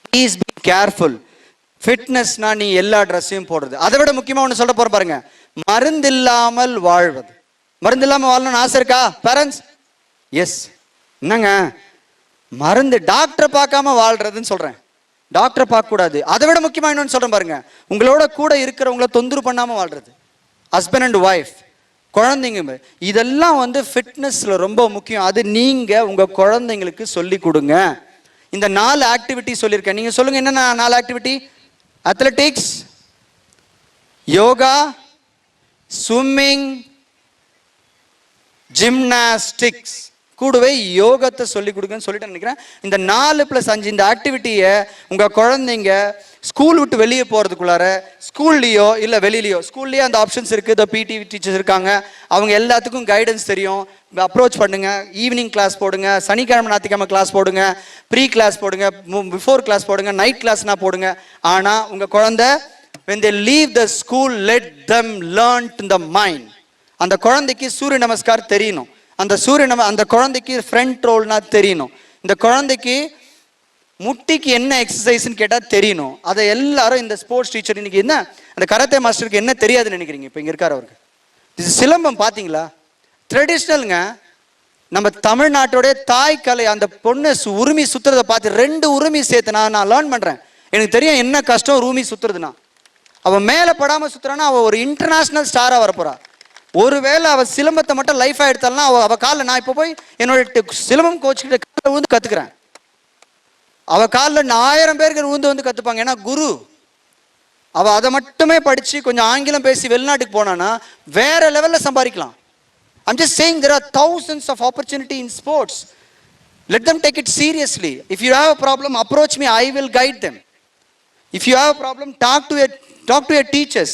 Please be careful. ஃபிட்னஸ்னா நீ எல்லா ட்ரெஸ்ஸையும் போடுறது. அதை விட முக்கியமாக ஒன்று சொல்ல போற பாருங்க, மருந்து இல்லாமல் வாழ்வது. மருந்து இல்லாமல் வாழணும்னு ஆசை இருக்கா பேரண்ட்ஸ்? எஸ். என்னங்க மருந்து டாக்டரை பார்க்காம வாழ்றதுன்னு சொல்றேன். டாக்டரை பார்க்க கூடாது. அதை விட முக்கியமாக இன்னொன்று சொல்றேன் பாருங்க, உங்களோட கூட இருக்கிறவங்கள தொந்தரவு பண்ணாம வாழ்றது. ஹஸ்பண்ட் அண்ட் ஒய்ஃப், குழந்தைங்க, இதெல்லாம் வந்து ஃபிட்னஸ்ல ரொம்ப முக்கியம். அது நீங்க உங்க குழந்தைங்களுக்கு சொல்லி கொடுங்க. இந்த 4 ஆக்டிவிட்டி சொல்லியிருக்கேன். நீங்க சொல்லுங்க என்னென்ன 4 activity? Athletics, yoga, swimming, gymnastics, கூடவே யோகத்தை சொல்லிக் கொடுக்குன்னு சொல்லிட்டு நினைக்கிறேன். இந்த 4+5 இந்த ஆக்டிவிட்டியை உங்க குழந்தைங்க ஸ்கூல் விட்டு வெளியே போறதுக்குள்ளார, ஸ்கூல்லையோ இல்லை வெளியிலையோ, ஸ்கூல்லேயே அந்த ஆப்ஷன்ஸ் இருக்குது. இந்த பிடி டீச்சர்ஸ் இருக்காங்க, அவங்க எல்லாத்துக்கும் கைடன்ஸ் தெரியும். அப்ரோச் பண்ணுங்க. ஈவினிங் கிளாஸ் போடுங்க, சனிக்கிழமை ஞாயிற்றுக்கிழமை கிளாஸ் போடுங்க, ப்ரீ கிளாஸ் போடுங்க, பிஃபோர் கிளாஸ் போடுங்க, நைட் கிளாஸ்னா போடுங்க. ஆனால் உங்கள் குழந்தை when they leave the school, let them learn in the mind. அந்த குழந்தைக்கு சூரிய நமஸ்கார் தெரியணும். அந்த குழந்தைக்கு ஃப்ரண்ட் ரோல்னா தெரியணும். இந்த குழந்தைக்கு முட்டிக்கு என்ன எக்ஸசைஸ்ன்னு கேட்டால் தெரியணும். அதை எல்லாரும் இந்த ஸ்போர்ட்ஸ் டீச்சர் இன்னைக்கு என்ன, அந்த கராத்தே மாஸ்டருக்கு என்ன தெரியாதுன்னு நினைக்கிறீங்க? இப்போ இங்கே இருக்கார் அவருக்கு. இது சிலம்பம் பார்த்தீங்களா? ட்ரெடிஷ்னலுங்க. நம்ம தமிழ்நாட்டோடைய தாய் கலை. அந்த பொண்ணு உரிமை சுத்துறதை பார்த்து 2 உரிமை சேர்த்து நான் லேர்ன் பண்ணுறேன். எனக்கு தெரியும் என்ன கஷ்டம் உரிமை சுத்துறதுனா. அவன் மேலே படாமல் சுத்துறான்னா அவள் ஒரு இன்டர்நேஷ்னல் ஸ்டாராக வரப்போறா. ஒருவேளை அவள் சிலம்பத்தை மட்டும் லைஃபாக எடுத்தாலும் அவள் காலில், நான் இப்போ போய் என்னோட சிலம்பம் கோச்சுக்கிட்ட காலில் ஊந்து கற்றுக்கிறேன். அவள் காலில் 1000 பேருக்கு ஊந்து கற்றுப்பாங்க. ஏன்னா குரு. அவள் அதை மட்டுமே படித்து கொஞ்சம் ஆங்கிலம் பேசி வெளிநாட்டுக்கு போனான்னா வேற லெவலில் சம்பாதிக்கலாம். I'm just saying there are thousands of opportunity in sports. Let them take it seriously. If you have a problem, approach me. I will guide them. If you have a problem, talk to your teachers.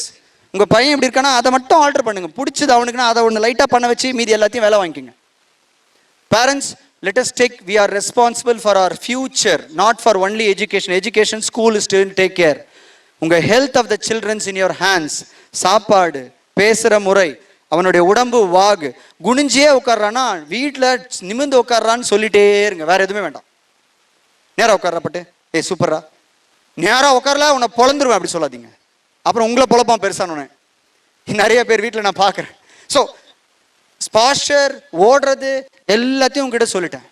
உங்க பையன் எப்படி இருக்கானா அதை மட்டும் ஆல்டர் பண்ணுங்க. பிடிச்சது அவனுக்குன்னா அதை ஒன்று லைட்டாக பண்ண வச்சு மீதி எல்லாத்தையும் வேலை வாங்கிக்கோங்க. Parents, let us take, we are responsible for our future, not for only education. School is to take care. உங்க health of the children's in your hands. சாப்பாடு, பேசுகிற முறை, அவனுடைய உடம்பு வாகு, குனிஞ்சே உட்கார்றானா வீட்டில் நிமிர்ந்து உட்கார்றான்னு சொல்லிட்டே இருங்க. வேற எதுவுமே வேண்டாம். நேராக உட்கார்றப்பட்டு சூப்பரா, நேராக உட்காரல உன்னை பொழந்துருவேன் அப்படி சொல்லாதீங்க. அப்புறம் உங்களை பொழப்பான் பெருசானோன்னு நிறைய பேர் வீட்டில் நான் பார்க்குறேன். ஸோ ஸ்பாஸ்டர் ஓடுறது எல்லாத்தையும் உங்ககிட்ட சொல்லிட்டேன்.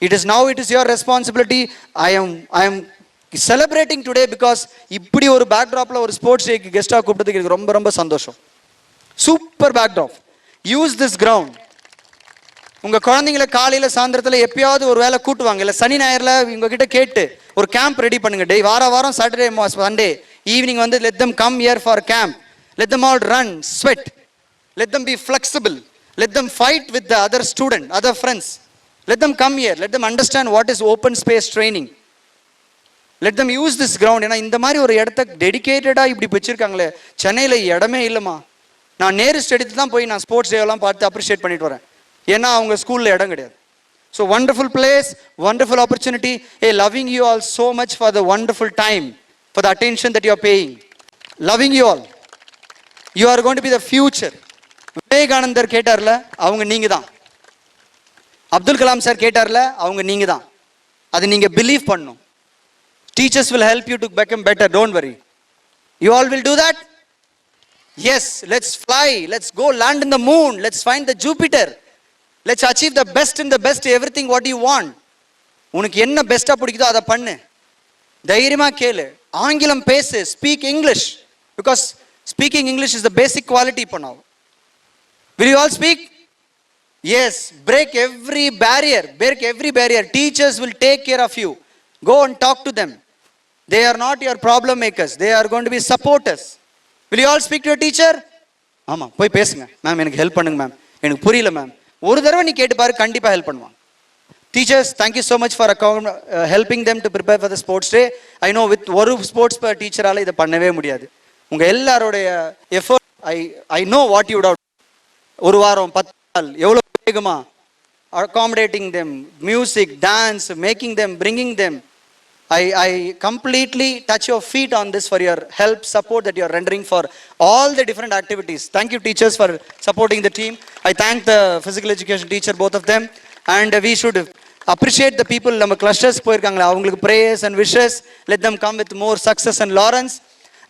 It is your responsibility. I am celebrating today because இப்படி ஒரு பேக்ட்ராப்ல ஒரு ஸ்போர்ட்ஸ் டேக்கு கெஸ்டாக கூப்பிட்டதுக்கு எனக்கு ரொம்ப ரொம்ப சந்தோஷம். Super backdrop. Use this ground. உங்க குழந்தைங்களை காலையில சாயந்தரத்துல எப்பயாவது ஒரு வேலை கூட்டுவாங்க, இல்ல சனி ஞாயிறுல உங்ககிட்ட கேட்டு ஒரு கேம்ப் ரெடி பண்ணுங்க. டே வாரம் சாட்டர்டே சண்டே ஈவினிங் வந்து let them come here for camp. Let them all run, sweat. Let them be flexible. Let them fight with the other student, other friends. Let them come here. Let them understand what is open space training. Let them use this ground. ஏன்னா இந்த மாதிரி ஒரு இடத்த டெடிகேட்டடாக இப்படி வச்சிருக்காங்களே, சென்னையில் இடமே இல்லைம்மா. நான் நேரு ஸ்டேடியத்தில் தான் போய் நான் ஸ்போர்ட்ஸ் டேவெல்லாம் பார்த்து அப்ரிஷியேட் பண்ணிட்டு வரேன். ஏன்னா அவங்க ஸ்கூலில் இடம் கிடையாது. So wonderful place, wonderful opportunity. Hey, loving you all so much for the wonderful time, for the attention that you are paying. Loving you all. You are going to be the future. விவேகானந்தர் கேட்டார்ல, அவங்க நீங்க தான். அப்துல் கலாம் சார் கேட்டார்ல, அவங்க நீங்க தான். அது நீங்க பிலீவ் பண்ணணும். Teachers will help you to become better, don't worry. You all will do that? Yes, let's fly, let's go land in the moon, let's find the Jupiter. Let's achieve the best in the best, everything what you want. உனக்கு என்ன பெஸ்டா பிடிக்குதோ அதை பண்ணு. தைரியமா கேளு. ஆங்கிலம் பேசு, speak English, because speaking English is the basic quality இப்போ now. Will you all speak? Yes, break every barrier. Teachers will take care of you. Go and talk to them. They are not your problem makers. They are going to be supporters. Will you all speak to your teacher? ஆமாம், போய் பேசுங்க. மேம் எனக்கு ஹெல்ப் பண்ணுங்க மேம், எனக்கு புரியல மேம். ஒரு தடவை நீ கேட்டு பாரு, கண்டிப்பாக ஹெல்ப் பண்ணுவான். Teachers, thank you so much for helping them to prepare for the sports day. I know with ஒரு ஸ்போர்ட்ஸ் டீச்சரால் இதை பண்ணவே முடியாது. உங்கள் எல்லாரோடைய effort, I know what you would have. ஒரு வாரம் 10 நாள் எவ்வளோ வேகமா accommodating them, music, dance, making them, bringing them. I completely touch your feet on this for your help, support that you are rendering for all the different activities. Thank you teachers for supporting the team. I thank the physical education teacher, both of them, and we should appreciate the people நம்ம clusters போயிருக்காங்களா, அவங்களுக்கு prayers and wishes. Let them come with more success and laurels.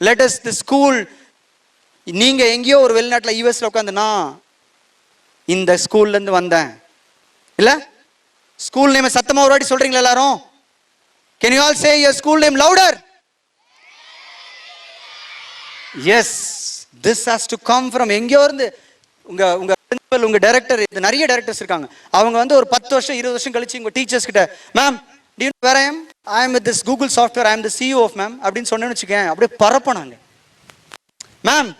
Let us the school, நீங்க எங்கேயோ ஒரு வெளிநாட்டில் யூஎஸ்ல உட்காந்துனா இந்த ஸ்கூல்ல இருந்து வந்தேன் இல்ல, ஸ்கூல் நேம் சத்தமா ஒரு வாட்டி சொல்றீங்களா எல்லாரும்? Can you all say your school name louder? Yes, this has to come from எங்கேயோ இருந்து. உங்க பிரின்சிபல், உங்க டைரக்டர், இது நிறைய டைரக்டர்ஸ் இருக்காங்க. அவங்க வந்து ஒரு 10 வருஷம் 20 வருஷம் கழிச்சு உங்க டீச்சர்ஸ் கிட்ட, ma'am do you know where I am with this Google software, I am the CEO of ma'am அப்படின்னு சொன்னேன்னு வச்சுக்கேன், அப்படியே பரப்பனாங்க. மேம்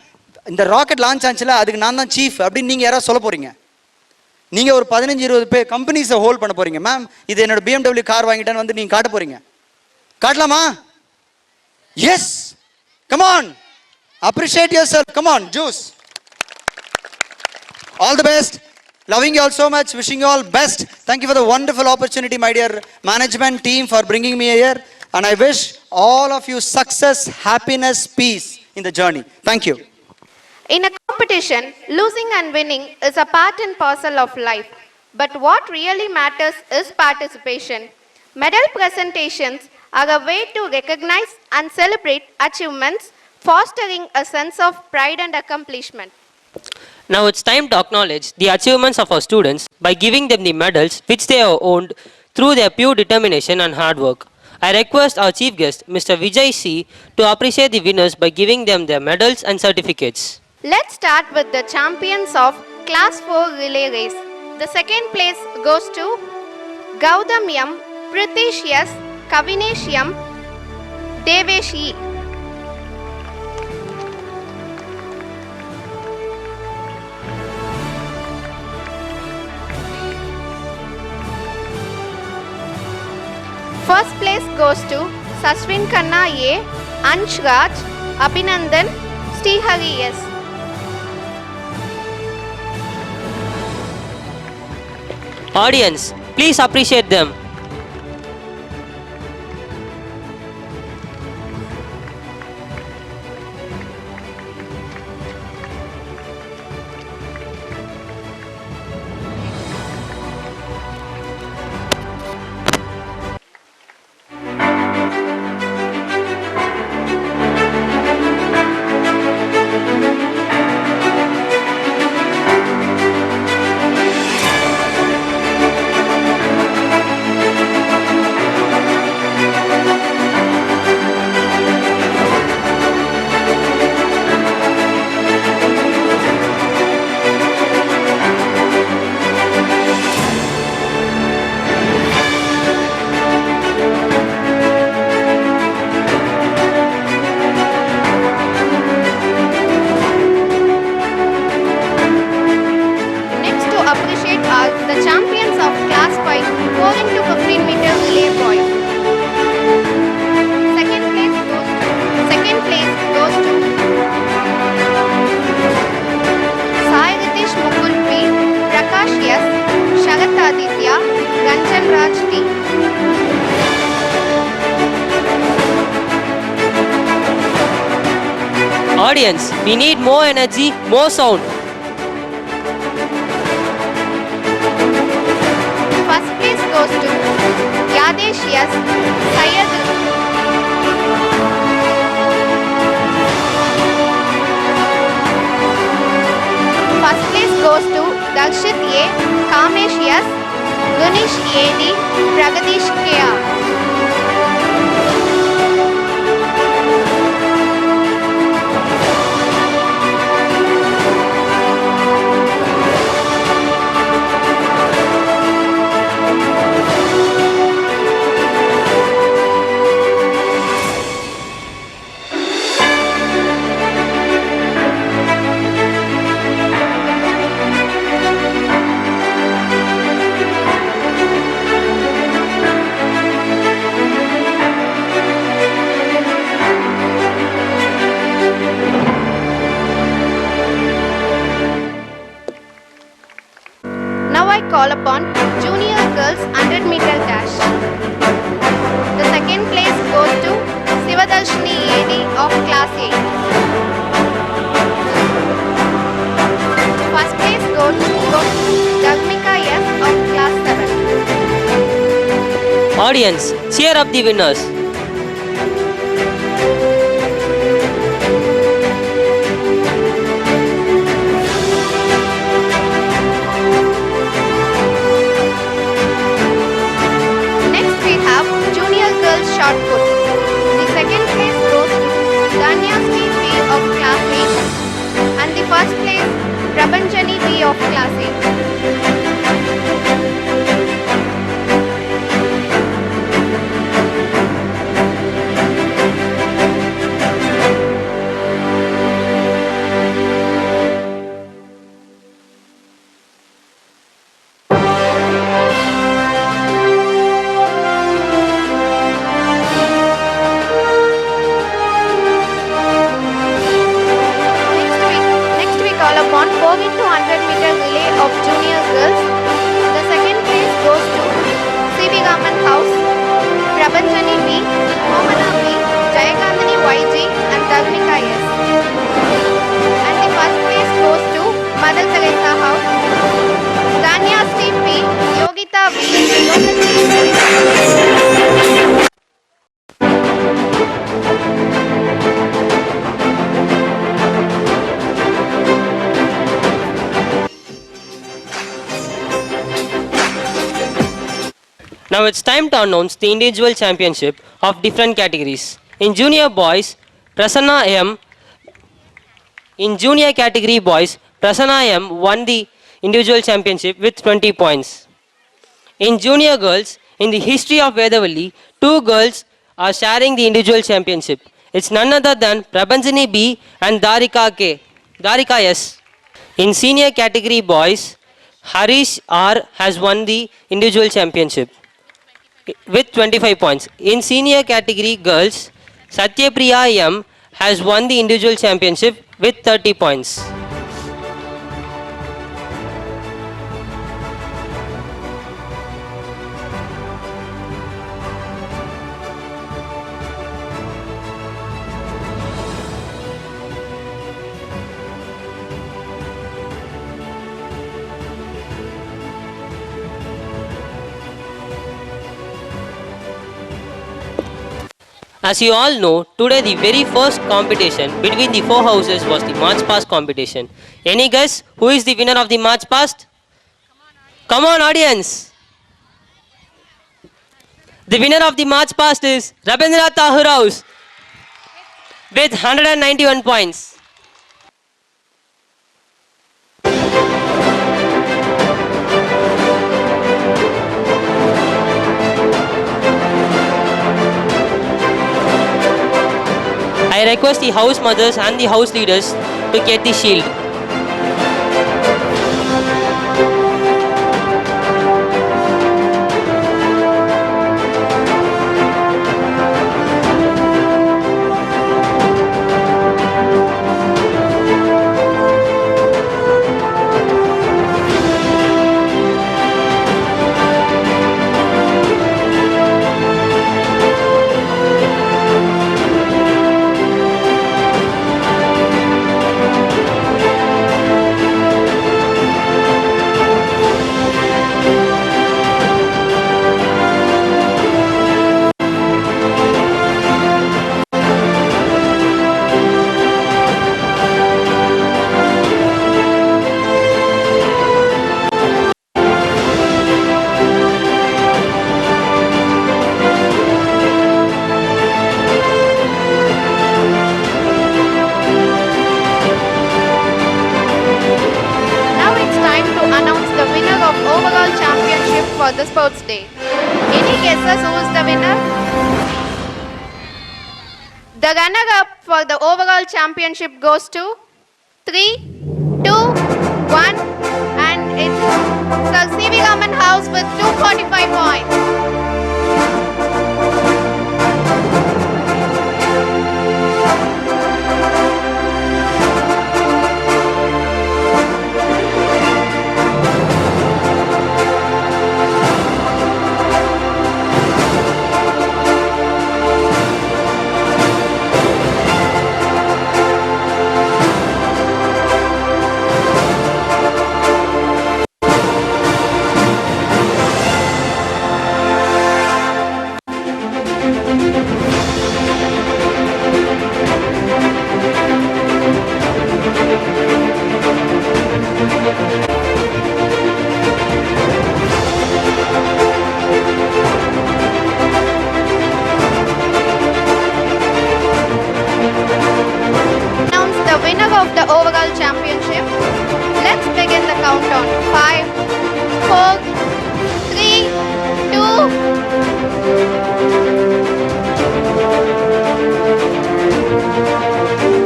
இந்த ராக்கெட் லான்ச் ஆச்சுல, அதுக்கு நான் தான் சீஃப் அப்படின்னு நீங்க யாராவது சொல்ல போறீங்க. நீங்க ஒரு 15-20 பேர் கம்பெனிஸை ஹோல்ட் பண்ண போறீங்க. மேம் இது என்னோட BMW கார் வாங்கிட்டேன்னு வந்து நீங்க காட்ட போறீங்க. காட்டலாமா? Yes, come on, appreciate yourself, come on, juice. All the best, loving you all so much, wishing you all best. Thank you for the wonderful opportunity, my dear management team, for bringing me here, and I wish all of you success, happiness, peace in the journey. Thank you. In a competition, losing and winning is a part and parcel of life. But what really matters is participation. Medal presentations are a way to recognize and celebrate achievements, fostering a sense of pride and accomplishment. Now it's time to acknowledge the achievements of our students by giving them the medals which they have earned through their pure determination and hard work. I request our chief guest, Mr. Vijay C, to appreciate the winners by giving them their medals and certificates. Let's start with the champions of Class 4 relay race. The second place goes to Gautam M, Pritish S, Kavinesh M, Devesh E. First place goes to Saswin Khanna A, Ansh Raj, Abhinandan, Srihari S. Audience, please appreciate them. by 4 into 15 meter relay boys. Second place goes to Sai Ritesh Mukul P, Prakash S, Sharat Aditya, Ranjan Raj T. Audience, we need more energy, more sound. First place goes to Yadesh S, Syed. First place goes to Dakshit A, Kamesh S, Gunish AD, Pragadish KR. Now I call upon Junior Girls 100 meter dash. The second place goes to Sivadarshini AD of Class A. First place goes to Dagmika S of Class 7. Audience, cheer up the winners. Next we have Junior Girls Shot Put. The second place goes to Danyasri B of Class 8 and the first place Prabhanjani B of Class 8. Next we call upon 4 into 100 meter relay of Junior Girls. The second place goes to C.V. Raman House, Prabhanjani B, Momana B, Jayakandani YG and Dharmika S. And the first place goes to Mother Teresa House, Danya Steve P, Yogita B, Now it's time to announce the individual championship of different categories. In junior boys, Prasanna M. In junior category boys, Prasanna M won the individual championship with 20 points. In junior girls, in the history of Vedavalli, 2 girls are sharing the individual championship. It's none other than Prabhanjani B and Darika S. In senior category boys, Harish R has won the individual championship with 25 points. In senior category girls, Satyapriya M has won the individual championship with 30 points. As you all know, today the very first competition between the 4 houses was the March Past competition. Any guess who is the winner of the March Past? Come on audience! The winner of the March Past is Rabindranath Tagore House with 191 points. I request the house mothers and the house leaders to get the shield. for the sports day. Any guesses who is the winner? The runner-up for the overall championship goes to 3, 2, 1, and it's Sir C.V. Raman House with 245 points. Announce the winner of the overall championship. Let's begin the countdown. 5, 4, 3, 2.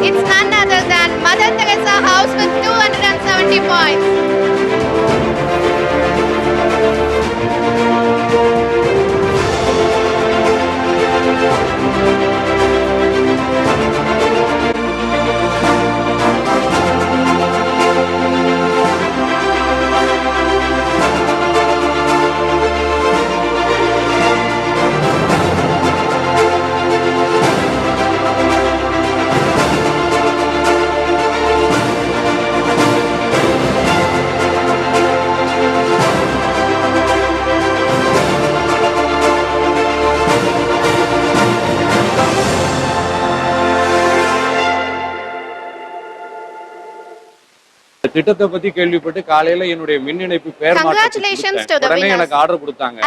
It's none other than Mother Teresa House with 270 points. திட்டத்தை பத்தி கேள்விப்பட்டு காலையில என்னுடைய மின் இணைப்பு பெயர் Congratulations to the உடனே winners. எனக்கு ஆர்டர் கொடுத்தாங்க.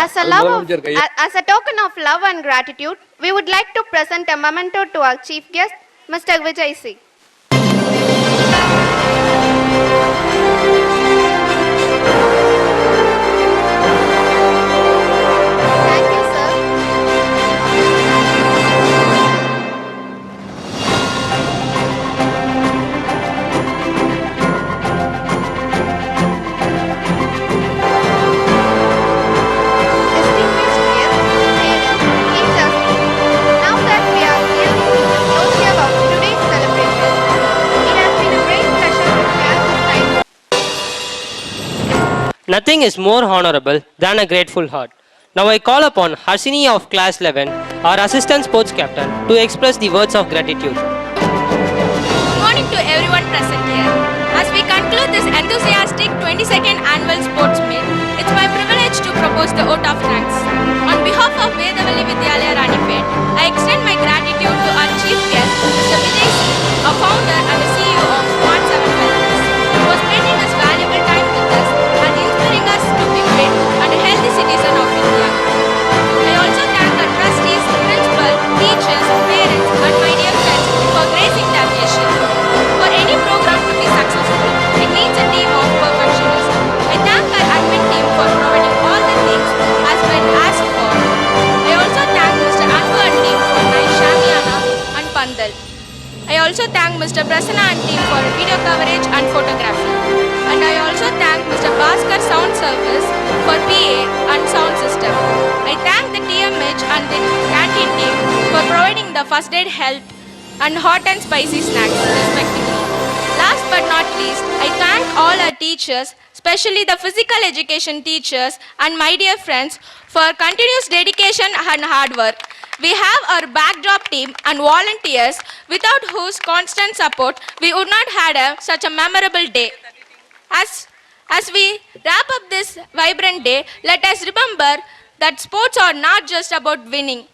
As a token of love and gratitude, we would like to present a memento to our chief guest, Mr. Vijay C. Thank you, sir. Distinguished guests, parents, teachers, now that we are here to know about today's celebration, it has been a great pleasure to share this time. Nothing is more honorable than a grateful heart. Now I call upon Harsini of class 11, our assistant sports captain, to express the words of gratitude. Good morning to everyone present here. As we conclude this enthusiastic 22nd annual sports meet, it's my privilege to propose the vote of thanks. On behalf of Vedavalli Vidyalaya Ranipet, I extend my gratitude to our chief guest, Mr. Vijay C., a founder and the CEO of Smart 7 Wellness, for spending his valuable time with us and inspiring us to be fit and a healthy citizen of India. I also thank the trustees, principal, teachers, parents, and my dear friends for gracing the occasion. For any program to be successful, it needs a team of perfectionists. I thank our admin team for providing all the things as well asked for. I also thank Mr. Anbu and team for nice Shamiana and Pandal. I also thank Mr. Prasanna and team for video coverage and photography. And I also thank Mr. Bhaskar Sound Service for PA and sound system. I thank the TMH and the canteen team for providing the first aid help and hot and spicy snacks respectively. Last but not least, I thank all our teachers, especially the physical education teachers and my dear friends for continuous dedication and hard work. We have our backdrop team and volunteers without whose constant support we would not have such a memorable day. As we wrap up this vibrant day, let us remember that sports are not just about winning,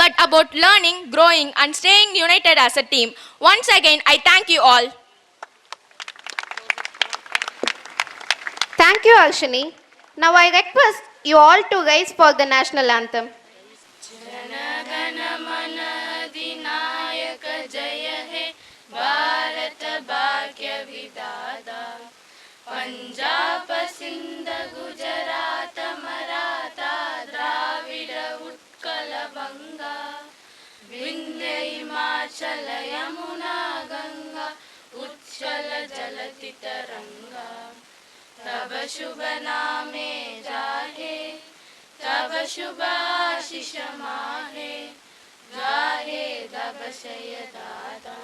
but about learning, growing, and staying united as a team. Once again, I thank you all. Thank you, Arshini. Now I request you all to rise for the national anthem. Punjab Sindh Gujarat Maratha Dravida Utkal Banga Vindhya Himachal Yamuna Ganga ಉಚ್ಛಲ ಜಲತಿ ತರಂಗ तब शुभ नामे जाहे तब शुभ आशीष माहे गाहे तब शय दाता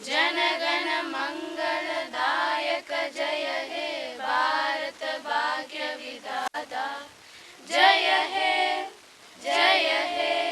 जन गण मंगल दायक जय हे भारत भाग्य विधाता जय हे जय हे